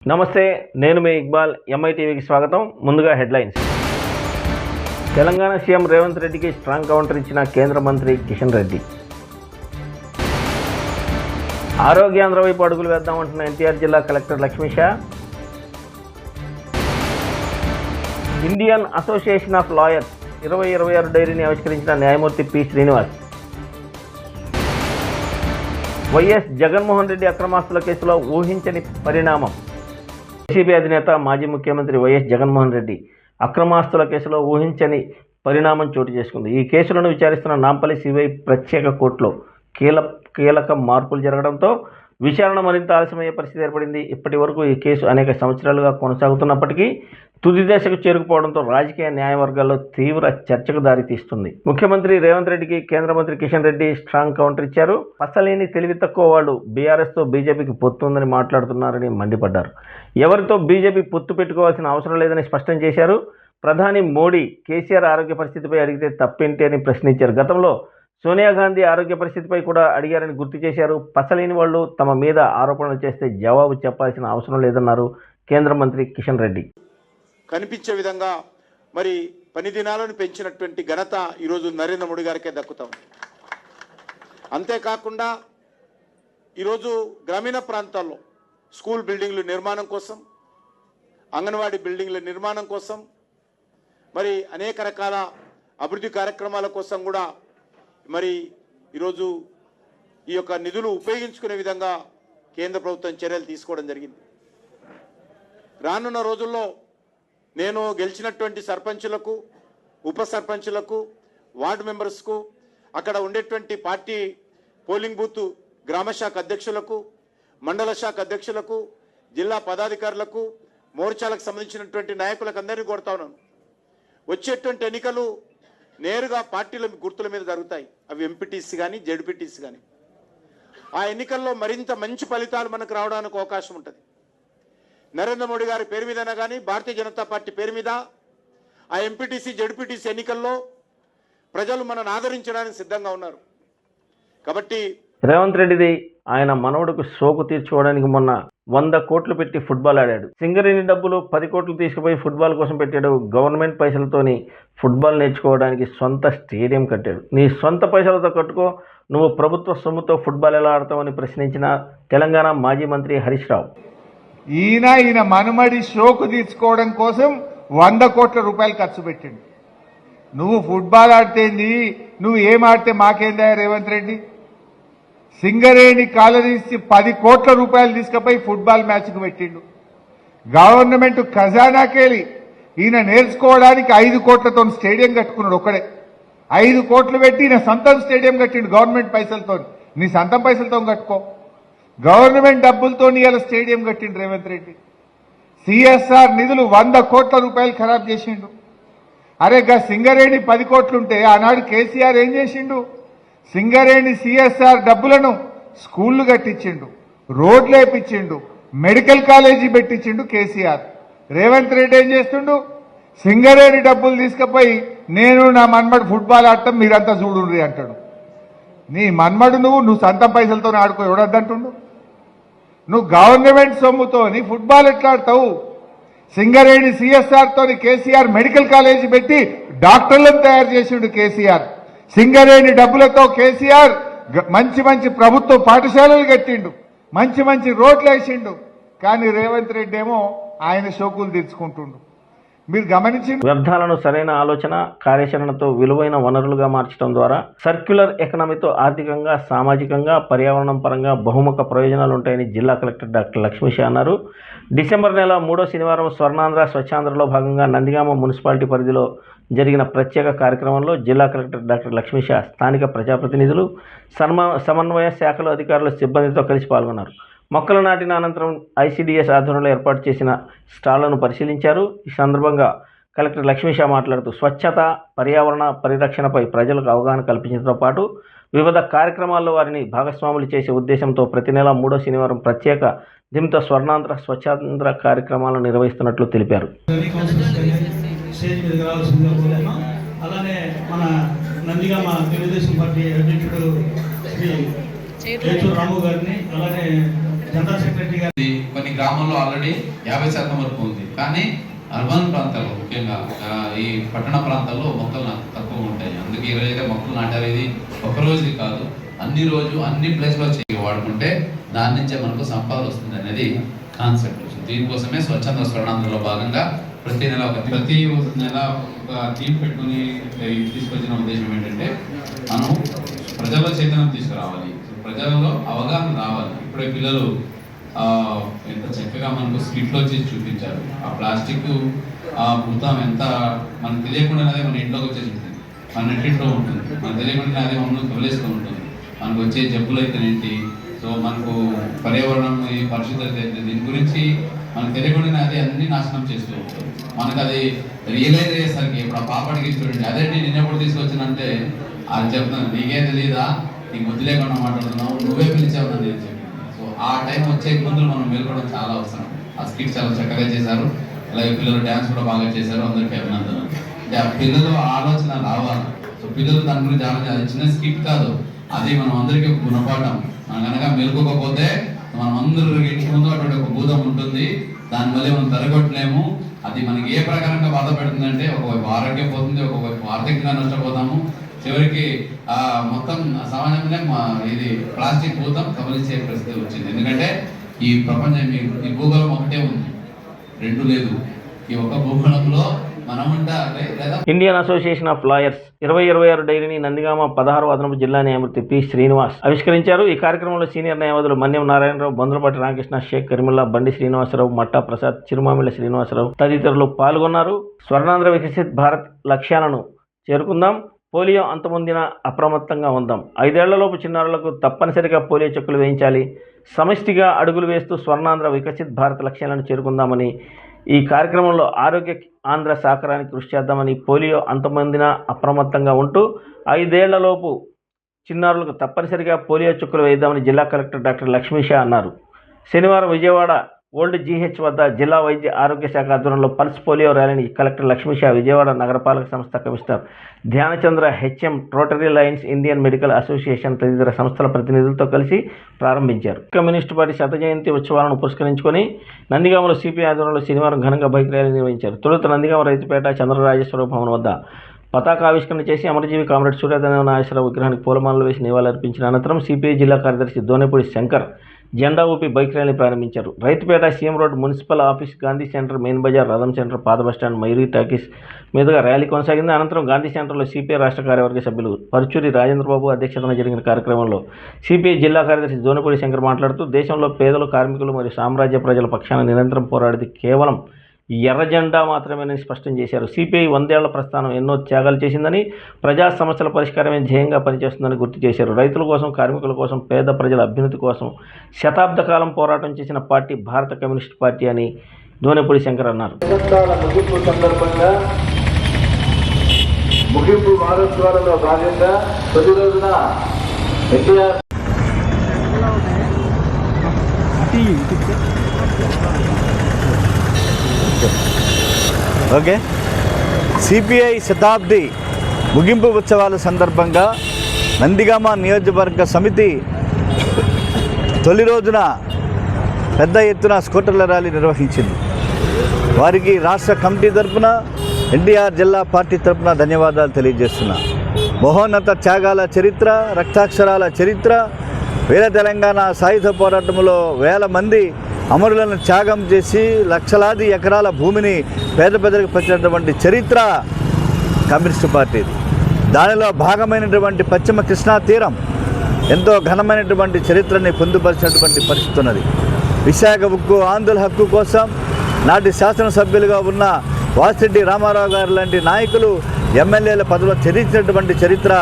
నమస్తే, నేను మీ ఇక్బాల్. ఎంఐ టీవీకి స్వాగతం. ముందుగా హెడ్లైన్స్. తెలంగాణ సీఎం రేవంత్ రెడ్డికి స్ట్రాంగ్ కౌంటర్ ఇచ్చిన కేంద్ర మంత్రి కిషన్ రెడ్డి. ఆరోగ్యాంధ్ర వైపు అడుగులు వేద్దామంటున్న ఎన్టీఆర్ జిల్లా collector Lakshmisha. Indian association of lawyers 2026 డైరీని ఆవిష్కరించిన న్యాయమూర్తి పి శ్రీనివాస్. వైఎస్ జగన్మోహన్ రెడ్డి అక్రమాస్తుల కేసులో ఊహించని పరిణామం. వైసీపీ అధినేత మాజీ ముఖ్యమంత్రి వైఎస్ జగన్మోహన్ రెడ్డి అక్రమాస్తుల కేసులో ఊహించని పరిణామం చోటు చేసుకుంది. ఈ కేసులను విచారిస్తున్న నాంపల్లి సిబిఐ ప్రత్యేక కోర్టులో కీలక మార్పులు జరగడంతో విచారణ మరింత ఆలస్యమయ్యే పరిస్థితి ఏర్పడింది. ఇప్పటి వరకు ఈ కేసు అనేక సంవత్సరాలుగా కొనసాగుతున్నప్పటికీ తుది దశకు చేరుకుపోవడంతో రాజకీయ న్యాయ వర్గాల్లో తీవ్ర చర్చకు దారితీస్తుంది. ముఖ్యమంత్రి రేవంత్ రెడ్డికి కేంద్ర మంత్రి కిషన్ రెడ్డి స్ట్రాంగ్ కౌంటర్ ఇచ్చారు. పసలేని తెలివి తక్కువ వాళ్ళు బీఆర్ఎస్తో బీజేపీకి పొత్తు ఉందని మాట్లాడుతున్నారని మండిపడ్డారు. ఎవరితో బీజేపీ పొత్తు పెట్టుకోవాల్సిన అవసరం లేదని స్పష్టం చేశారు. ప్రధాని మోడీ కేసీఆర్ ఆరోగ్య పరిస్థితిపై అడిగితే తప్పేంటి అని ప్రశ్నించారు. గతంలో సోనియా గాంధీ ఆరోగ్య పరిస్థితిపై కూడా అడిగారని గుర్తు చేశారు. పసలేని వాళ్ళు తమ మీద ఆరోపణలు చేస్తే జవాబు చెప్పాల్సిన అవసరం లేదన్నారు కేంద్ర మంత్రి కిషన్ రెడ్డి. కనిపించే విధంగా మరి పని దినాలను పెంచినటువంటి ఘనత ఈరోజు నరేంద్ర మోడీ గారికే దక్కుతాం. అంతేకాకుండా ఈరోజు గ్రామీణ ప్రాంతాల్లో స్కూల్ బిల్డింగ్ల నిర్మాణం కోసం, అంగన్వాడీ బిల్డింగ్ల నిర్మాణం కోసం, మరి అనేక రకాల అభివృద్ధి కార్యక్రమాల కోసం కూడా మరి ఈరోజు ఈ యొక్క నిధులు ఉపయోగించుకునే విధంగా కేంద్ర ప్రభుత్వం చర్యలు తీసుకోవడం జరిగింది. రానున్న రోజుల్లో నేను గెలిచినటువంటి సర్పంచులకు, ఉప సర్పంచులకు, వార్డు మెంబర్స్కు, అక్కడ ఉండేటువంటి పార్టీ పోలింగ్ బూత్ గ్రామ శాఖ అధ్యక్షులకు, మండల శాఖ అధ్యక్షులకు, జిల్లా పదాధికారులకు, మోర్చాలకు సంబంధించినటువంటి నాయకులకు అందరినీ కోరుతా ఉన్నాను. వచ్చేటువంటి ఎన్నికలు నేరుగా పార్టీల గుర్తుల మీద జరుగుతాయి. అవి ఎంపీటీసీ కానీ జెడ్పీటీసీ కానీ. ఆ ఎన్నికల్లో మరింత మంచి ఫలితాలు మనకు రావడానికి అవకాశం ఉంటుంది. నరేంద్ర మోడీ గారి పేరు మీదైనా కానీ, భారతీయ జనతా పార్టీ పేరు మీద ఆ ఎంపీటీసీ జెడ్పీటీసీ ఎన్నికల్లో ప్రజలు మనల్ని ఆదరించడానికి సిద్ధంగా ఉన్నారు. కాబట్టి రేవంత్ రెడ్డిది ఆయన మనవడుకు సోకు తీర్చుకోవడానికి మొన్న 100 కోట్లు పెట్టి ఫుట్బాల్ ఆడాడు. సింగరేణి డబ్బులు 10 కోట్లు తీసుకుపోయి ఫుట్బాల్ కోసం పెట్టాడు. గవర్నమెంట్ పైసలతోని ఫుట్బాల్ నేర్చుకోవడానికి సొంత స్టేడియం కట్టాడు. నీ సొంత పైసలతో కట్టుకో, నువ్వు ప్రభుత్వ సొమ్ముతో ఫుట్బాల్ ఎలా ఆడతావని ప్రశ్నించిన తెలంగాణ మాజీ మంత్రి హరీష్ రావు. ఈయన మనుమడి షోకు తీర్చుకోవడం కోసం 100 కోట్ల రూపాయలు ఖర్చు పెట్టిండు. నువ్వు ఫుట్బాల్ ఆడితేంది, నువ్వు ఏం ఆడితే మాకేందా రేవంత్ రెడ్డి? సింగరేణి కాలనీసి 10 కోట్ల రూపాయలు తీసుకుపోయి ఫుట్బాల్ మ్యాచ్కు పెట్టిండు. గవర్నమెంట్ ఖజానాకెళ్ళి ఈయన నేర్చుకోవడానికి 5 కోట్లతో స్టేడియం కట్టుకున్నాడు. ఒక్కడే 5 కోట్లు పెట్టి ఈయన సొంతం స్టేడియం కట్టిండు గవర్నమెంట్ పైసలతో. నీ సొంతం పైసలతో కట్టుకో. గవర్నమెంట్ డబ్బులతో ఇలా స్టేడియం కట్టిండు రేవంత్ రెడ్డి. సిఎస్ఆర్ నిధులు 100 కోట్ల రూపాయలు ఖరాబ్ చేసిండు. అరే గా సింగరేణి 10 కోట్లుంటే ఆనాడు కేసీఆర్ ఏం చేసిండు? సింగరేణి సిఎస్ఆర్ డబ్బులను స్కూళ్లు కట్టించిండు, రోడ్లు వేపించిండు, మెడికల్ కాలేజీ పెట్టించిండు కేసీఆర్. రేవంత్ రెడ్డి ఏం చేస్తుండు? సింగరేణి డబ్బులు తీసుకుపోయి నేను నా మన్మడు ఫుట్బాల్ ఆడటం మీరంతా చూడుండ్రి అంటాడు. నీ మన్మడు నువ్వు సొంతం పైసలతో ఆడుకో, ఎవడద్దంటుండు? నువ్వు గవర్నమెంట్ సొమ్ముతోని ఫుట్బాల్ ఎట్లా ఆడతావు? సింగరేణి సిఎస్ఆర్ తోని కేసీఆర్ మెడికల్ కాలేజీ పెట్టి డాక్టర్లను తయారు చేసిండు కేసీఆర్. సింగరేణి డబ్బులతో కేసీఆర్ మంచి ప్రభుత్వ పాఠశాలలు కట్టిండు, మంచి రోడ్లు వేసిండు. కానీ రేవంత్ రెడ్డి ఏమో ఆయన షోకులు తీర్చుకుంటుండు. మీరు గమనించింది. వ్యర్థాలను సరైన ఆలోచన, కార్యాచరణతో విలువైన వనరులుగా మార్చడం ద్వారా సర్క్యులర్ ఎకనామీతో ఆర్థికంగా, సామాజికంగా, పర్యావరణం పరంగా బహుముఖ ప్రయోజనాలు ఉంటాయని జిల్లా కలెక్టర్ డాక్టర్ లక్ష్మీషా అన్నారు. డిసెంబర్ నెల 3వ శనివారం స్వర్ణాంధ్ర స్వచ్ఛాంధ్రలో భాగంగా నందిగామ మున్సిపాలిటీ పరిధిలో జరిగిన ప్రత్యేక కార్యక్రమంలో జిల్లా కలెక్టర్ డాక్టర్ లక్ష్మీషా స్థానిక ప్రజాప్రతినిధులు, సమన్వయ శాఖల అధికారుల సిబ్బందితో కలిసి పాల్గొన్నారు. మొక్కలు నాటిన అనంతరం ఐసిడిఎస్ ఆధ్వర్యంలో ఏర్పాటు చేసిన స్టాళ్లను పరిశీలించారు. ఈ సందర్భంగా కలెక్టర్ లక్ష్మీషా మాట్లాడుతూ స్వచ్ఛత, పర్యావరణ పరిరక్షణపై ప్రజలకు అవగాహన కల్పించడంతో పాటు వివిధ కార్యక్రమాల్లో వారిని భాగస్వాములు చేసే ఉద్దేశంతో ప్రతి నెల 3వ శనివారం ప్రత్యేక దింతో స్వర్ణాంధ్ర స్వచ్ఛాంధ్ర కార్యక్రమాలను నిర్వహిస్తున్నట్లు తెలిపారు. అలానే మన నందిగామ తెలుగుదేశం పార్టీ అధ్యక్షుడు శ్రీ రాము గారిని, అలానే జనరల్ సెక్రటరీ గారిని గ్రామంలో ఆల్రెడీ 50% వరకు ఉంది. కానీ అర్బన్ ప్రాంతాల్లో ముఖ్యంగా ఈ పట్టణ ప్రాంతాల్లో మొక్కలు తక్కువ ఉంటాయి. అందుకే ఈ రోజైతే మొక్కలు నాటారు. ఇది ఒకరోజు కాదు, అన్ని ప్లేస్లో వాడుకుంటే దాని నుంచే మనకు సంపాదన వస్తుంది అనేది కాన్సెప్ట్. దీనికోసమే స్వచ్ఛంద స్వర్ణాంధ్రలో భాగంగా ప్రతి నెల ఒక థీమ్ పెట్టుకుని తీసుకొచ్చిన ఉద్దేశం ఏంటంటే మనం ప్రజల్లో చైతన్యం తీసుకురావాలి, ప్రజల్లో అవగాహన రావాలి. ఇప్పుడే పిల్లలు ఎంత చక్కగా మనకు స్కిట్లో చేసి చూపించారు. ఆ ప్లాస్టిక్ భూతం ఎంత మనకు తెలియకుండానే మన ఇంట్లోకి వచ్చేసి ఉంటుంది, మన నెట్టింట్లో ఉంటుంది, మనకు తెలియకుండా అదే మమ్మల్ని తొలేస్తూ ఉంటుంది. మనకు వచ్చే జబ్బులు అయితేనేంటి, సో మనకు పర్యావరణం ఈ పరిశుభ్రత అయితే దీని గురించి మనకు తెలియకుండా అదే అన్ని నాశనం చేస్తూ ఉంటుంది. మనకు అది రియలైజ్ అయ్యేసరికి ఇప్పుడు ఆ పాపడికి చూడండి, అదే నేను ఎప్పుడు తీసుకొచ్చానంటే అది చెప్తాను, నీకేం తెలియదా, నీకు బుద్ధి లేకుండా మాట్లాడుతున్నావు, నువ్వే పిలిచావు అని చెప్పి. సో ఆ టైం వచ్చే ముందు మనం మేల్కోవడం చాలా అవసరం. ఆ స్కిట్ చాలా చక్కగా చేశారు, అలాగే పిల్లలు డ్యాన్స్ కూడా బాగా చేశారు. అందరికీ అభినందనలు. అంటే ఆ పిల్లలు ఆలోచన రావాలి. సో పిల్లలు దాని గురించి ఆలోచన, అది చిన్న స్కిట్ కాదు, అది మనం అందరికీ గుణపాఠం. మనం కనుక మేల్కోకపోతే మనం అందరూ ఇంటి ముందు అటువంటి ఒక భూతం ఉంటుంది, దానివల్ల మనం తరగొట్టలేము. అది మనకి ఏ ప్రకారంగా బాధ పెడుతుందంటే ఒకవైపు ఆరోగ్యం పోతుంది, ఒకవైపు ఆర్థికంగా నష్టపోతాము, చివరికి మొత్తం సమాజంలో ఇది ప్లాస్టిక్ భూతం కబలించే పరిస్థితి వచ్చింది. ఎందుకంటే ఈ ప్రపంచం ఈ భూగోళం ఒకటే ఉంది, రెండు లేదు. ఈ ఒక్క భూగోళంలో మనం ఉండాలి. ఇండియన్ అసోసియేషన్ ఆఫ్ లాయర్స్ 2026 డైరీని నందిగామ 16వ అదనపు జిల్లా న్యాయమూర్తి పి శ్రీనివాస్ ఆవిష్కరించారు. ఈ కార్యక్రమంలో సీనియర్ న్యాయవాదులు మన్యం నారాయణరావు, బొందలపాటి రామకృష్ణ, షేక్ కరీముల్లా, బండి శ్రీనివాసరావు, మట్టా ప్రసాద్, చిరుమామిళ్ళ శ్రీనివాసరావు తదితరులు పాల్గొన్నారు. స్వర్ణాంధ్ర వికసిత్ భారత్ లక్ష్యాలను చేరుకుందాం, పోలియో అంతమొందిన అప్రమత్తంగా ఉందాం, 5 ఏళ్లలోపు చిన్నారులకు తప్పనిసరిగా పోలియో చుక్కలు వేయించాలి, సమిష్టిగా అడుగులు వేస్తూ స్వర్ణాంధ్ర వికసిత్ భారత్ లక్ష్యాలను చేరుకుందామని, ఈ కార్యక్రమంలో ఆరోగ్య ఆంధ్ర సహకారానికి కృషి చేద్దామని, పోలియో అంతమందిన అప్రమత్తంగా ఉంటూ 5 ఏళ్లలోపు చిన్నారులకు తప్పనిసరిగా పోలియో చుక్కలు వేద్దామని జిల్లా కలెక్టర్ డాక్టర్ లక్ష్మీషా అన్నారు. శనివారం విజయవాడ ఓల్డ్ జీహెచ్ వద్ద జిల్లా వైద్య ఆరోగ్య శాఖ ఆధ్వర్యంలో పల్స్ పోలియో ర్యాలీని కలెక్టర్ లక్ష్మీషా, విజయవాడ నగరపాలక సంస్థ commissioner Dhyanachandra, HM, rotary Lions, Indian medical association తదితర సంస్థల ప్రతినిధులతో కలిసి ప్రారంభించారు. కమ్యూనిస్టు పార్టీ శత జయంతి ఉత్సవాలను పురస్కరించుకొని నందిగామలో సిపిఐ ఆధ్వర్యంలో శనివారం ఘనంగా బైక్ ర్యాలీ నిర్వహించారు. తొలుత నందిగామ రైతుపేట చంద్రరాజేశ్వర భవన్ వద్ద పతాకావిష్కరణ చేసి అమరజీవి కామ్రేడ్ సూర్యనారాయణ నాగేశ్వరరావు విగ్రహానికి పూలమాలలు వేసి నివాళులర్పించిన అనంతరం సిపిఐ జిల్లా కార్యదర్శి దోనేపూడి శంకర్ జెండా ఊపి బైక్ ర్యాలీ ప్రారంభించారు. Rythupeta, CM road, municipal office, Gandhi centre, main bazaar, రథం సెంటర్, పాత బస్టాండ్, మయూరి టాకీస్ మీదుగా ర్యాలీ కొనసాగింది. అనంతరం గాంధీ సెంటర్లో సిపిఐ రాష్ట్ర కార్యవర్గ సభ్యులు పరుచూరి రాజేంద్రబాబు అధ్యక్షతన జరిగిన కార్యక్రమంలో సిపిఐ జిల్లా కార్యదర్శి దోనేపూడి శంకర్ మాట్లాడుతూ, దేశంలో పేదలు, కార్మికులు మరియు సామ్రాజ్య ప్రజల పక్షాన నిరంతరం పోరాడేది కేవలం ఎర్ర జెండా మాత్రమేనని స్పష్టం చేశారు. సిపిఐ 100 ఏళ్ల ప్రస్థానం ఎన్నో త్యాగాలు చేసిందని, ప్రజా సమస్యల పరిష్కారమే ధ్యేయంగా పనిచేస్తుందని గుర్తు చేశారు. రైతుల కోసం, కార్మికుల కోసం, పేద ప్రజల అభ్యున్నతి కోసం శతాబ్ద కాలం పోరాటం చేసిన పార్టీ భారత కమ్యూనిస్ట్ పార్టీ అని దోనేపూడి శంకర్ అన్నారు. ముగింపు సందర్భంగా ముగింపు వారోత్సవాలలో భాగంగా తొలి రోజున ఎన్టీఆర్ ఓకే సిపిఐ శతాబ్ది ముగింపు ఉత్సవాల సందర్భంగా నందిగామ నియోజకవర్గ సమితి తొలి రోజున పెద్ద ఎత్తున స్కూటర్ల ర్యాలీ నిర్వహించింది. వారికి రాష్ట్ర కమిటీ తరఫున, ఎన్టీఆర్ జిల్లా పార్టీ తరఫున ధన్యవాదాలు తెలియజేస్తున్నా. మహోన్నత త్యాగాల చరిత్ర, రక్తాక్షరాల చరిత్ర, వీర తెలంగాణ సాయుధ పోరాటంలో వేల మంది అమరులను త్యాగం చేసి లక్షలాది ఎకరాల భూమిని పేద ప్రజలకు పంచినటువంటి చరిత్ర కమ్యూనిస్టు పార్టీది. దానిలో భాగమైనటువంటి పశ్చిమ కృష్ణా తీరం ఎంతో ఘనమైనటువంటి చరిత్రని పొందుపరిచినటువంటి పరిస్థితి ఉన్నది. విశాఖ ఉక్కు ఆంధ్రుల హక్కు కోసం నాటి శాసనసభ్యులుగా ఉన్న వాసిరెడ్డి రామారావు గారు లాంటి నాయకులు, ఎమ్మెల్యేల పదవిలో చరించినటువంటి చరిత్ర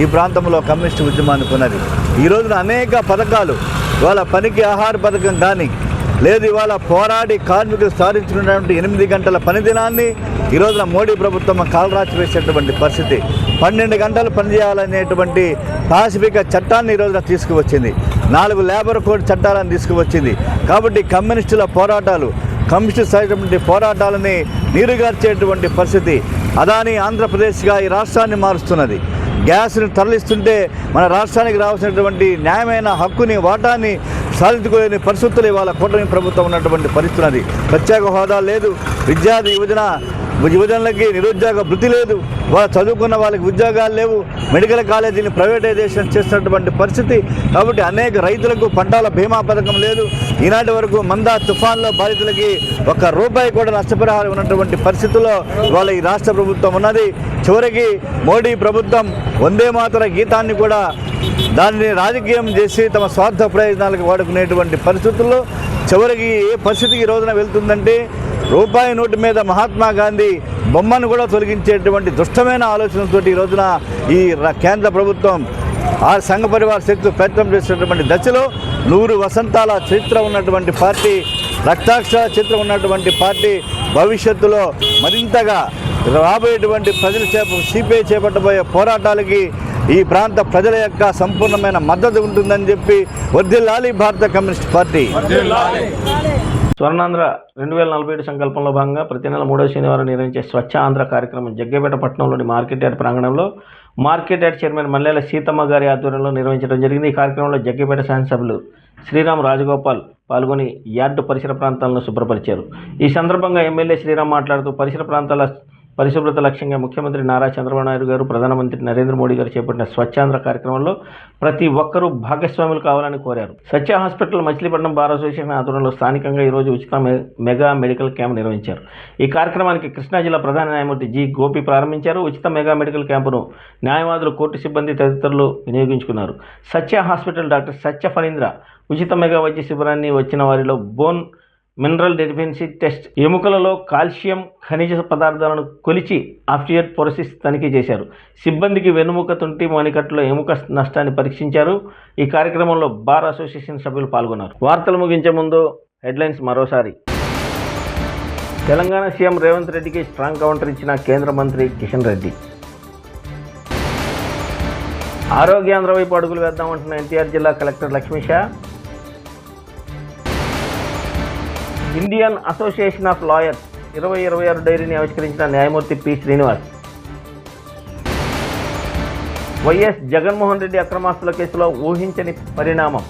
ఈ ప్రాంతంలో కమ్యూనిస్టు ఉద్యమానికి ఉన్నది. ఈ రోజున అనేక పథకాలు, ఇవాళ పనికి ఆహార పథకం కానీ లేదు, ఇవాళ పోరాడి కార్మికులు సాధించుకున్నటువంటి 8 గంటల పని దినాన్ని ఈ రోజున మోడీ ప్రభుత్వం కాలరాచి వేసేటువంటి పరిస్థితి. 12 గంటలు పనిచేయాలనేటువంటి పాసిఫిక చట్టాన్ని ఈ రోజున తీసుకువచ్చింది. 4 లేబర్ కోడ్ చట్టాలను తీసుకువచ్చింది. కాబట్టి కమ్యూనిస్టుల పోరాటాలు, కమ్యూనిస్టు సాగినటువంటి పోరాటాలని నీరుగార్చేటువంటి పరిస్థితి. అదాని ఆంధ్రప్రదేశ్గా ఈ రాష్ట్రాన్ని మారుస్తున్నది. గ్యాస్ని తరలిస్తుంటే మన రాష్ట్రానికి రావాల్సినటువంటి న్యాయమైన హక్కుని, వాటాన్ని సాధించుకోలేని పరిస్థితులు ఇవాళ కూటమి ప్రభుత్వం ఉన్నటువంటి పరిస్థితి అది. ప్రత్యేక హోదా లేదు, విద్యార్థి యువజనులకి నిరుద్యోగ భృతి లేదు, వాళ్ళు చదువుకున్న వాళ్ళకి ఉద్యోగాలు లేవు, మెడికల్ కాలేజీని ప్రైవేటైజేషన్ చేస్తున్నటువంటి పరిస్థితి. కాబట్టి అనేక రైతులకు పంటల బీమా పథకం లేదు. ఈనాటి వరకు మందా తుఫాన్లో బాధితులకి ₹1 కూడా నష్టపరిహారం ఉన్నటువంటి పరిస్థితుల్లో ఇవాళ ఈ రాష్ట్ర ప్రభుత్వం ఉన్నది. చివరికి మోడీ ప్రభుత్వం వందే మాతర గీతాన్ని కూడా దాన్ని రాజకీయం చేసి తమ స్వార్థ ప్రయోజనాలకు వాడుకునేటువంటి పరిస్థితుల్లో చివరికి ఏ పరిస్థితికి ఈ రోజున వెళ్తుందంటే రూపాయి నోటు మీద మహాత్మా గాంధీ బొమ్మను కూడా తొలగించేటువంటి దుష్టమైన ఆలోచనలతో ఈ రోజున ఈ కేంద్ర ప్రభుత్వం ఆ సంఘ పరివార శక్తులు ప్రయత్నం చేసేటువంటి దశలో 100 వసంతాల చరిత్ర ఉన్నటువంటి పార్టీ, రక్తాక్షర చరిత్ర ఉన్నటువంటి పార్టీ భవిష్యత్తులో మరింతగా రాబోయేటువంటి సిపిఐ చేపట్టబోయే పోరాటాలకి ఈ ప్రాంత ప్రజల యొక్క సంపూర్ణమైన మద్దతు ఉంటుందని చెప్పి వర్ధిల్లాలి భారత కమ్యూనిస్ట్ పార్టీ. స్వర్ణాంధ్ర 2047 సంకల్పంలో భాగంగా ప్రతి నెల 3వ శనివారం నిర్వహించే స్వచ్ఛ ఆంధ్ర కార్యక్రమం జగ్గైపేట పట్టణంలోని మార్కెట్ యార్డ్ ప్రాంగణంలో మార్కెట్ యార్డ్ చైర్మన్ మల్లెల సీతమ్మ గారి ఆధ్వర్యంలో నిర్వహించడం జరిగింది. ఈ కార్యక్రమంలో జగ్గైపేట శాసనసభ్యులు శ్రీరామ్ రాజగోపాల్ పాల్గొని యార్డు పరిసర ప్రాంతాలను శుభ్రపరిచారు. ఈ సందర్భంగా ఎమ్మెల్యే శ్రీరామ్ మాట్లాడుతూ పరిసర ప్రాంతాల పరిశుభ్రత లక్ష్యంగా ముఖ్యమంత్రి నారా చంద్రబాబు నాయుడు గారు, ప్రధానమంత్రి నరేంద్ర మోడీ గారు చేపట్టిన స్వచ్ఛాంధ్ర కార్యక్రమంలో ప్రతి ఒక్కరూ భాగస్వాములు కావాలని కోరారు. సత్య హాస్పిటల్ మచిలీపట్నం బార్ అసోసియేషన్ ఆధ్వర్యంలో స్థానికంగా ఈరోజు ఉచిత మెగా మెడికల్ క్యాంప్ నిర్వహించారు. ఈ కార్యక్రమానికి కృష్ణా జిల్లా ప్రధాన న్యాయమూర్తి జి గోపి ప్రారంభించారు. ఉచిత మెగా మెడికల్ క్యాంపును న్యాయవాదులు, కోర్టు సిబ్బంది తదితరులు వినియోగించుకున్నారు. సత్య హాస్పిటల్ డాక్టర్ సత్య ఫణీంద్ర ఉచిత మెగా వైద్య శిబిరాన్ని వచ్చిన వారిలో బోన్ మినరల్ డెఫిషియన్సీ టెస్ట్, ఎముకలలో కాల్షియం ఖనిజ పదార్థాలను కొలిచి ఆస్టియోపోరోసిస్ తనిఖీ చేశారు. సిబ్బందికి వెన్నుముక, తుంటి, మణికట్టులో ఎముక నష్టాన్ని పరీక్షించారు. ఈ కార్యక్రమంలో బార్ అసోసియేషన్ సభ్యులు పాల్గొన్నారు. వార్తలు ముగించే ముందు హెడ్లైన్స్ మరోసారి. తెలంగాణ సీఎం రేవంత్ రెడ్డికి స్ట్రాంగ్ కౌంటర్ ఇచ్చిన కేంద్ర మంత్రి కిషన్ రెడ్డి. ఆరోగ్యాంధ్ర వైపు అడుగులు వేద్దామంటున్న ఎన్టీఆర్ జిల్లా collector Lakshmisha. Indian association of lawyers 2026 డైరీని ఆవిష్కరించిన న్యాయమూర్తి పి శ్రీనివాస్. వైఎస్ జగన్మోహన్ రెడ్డి అక్రమాస్తుల కేసులో ఊహించని పరిణామం.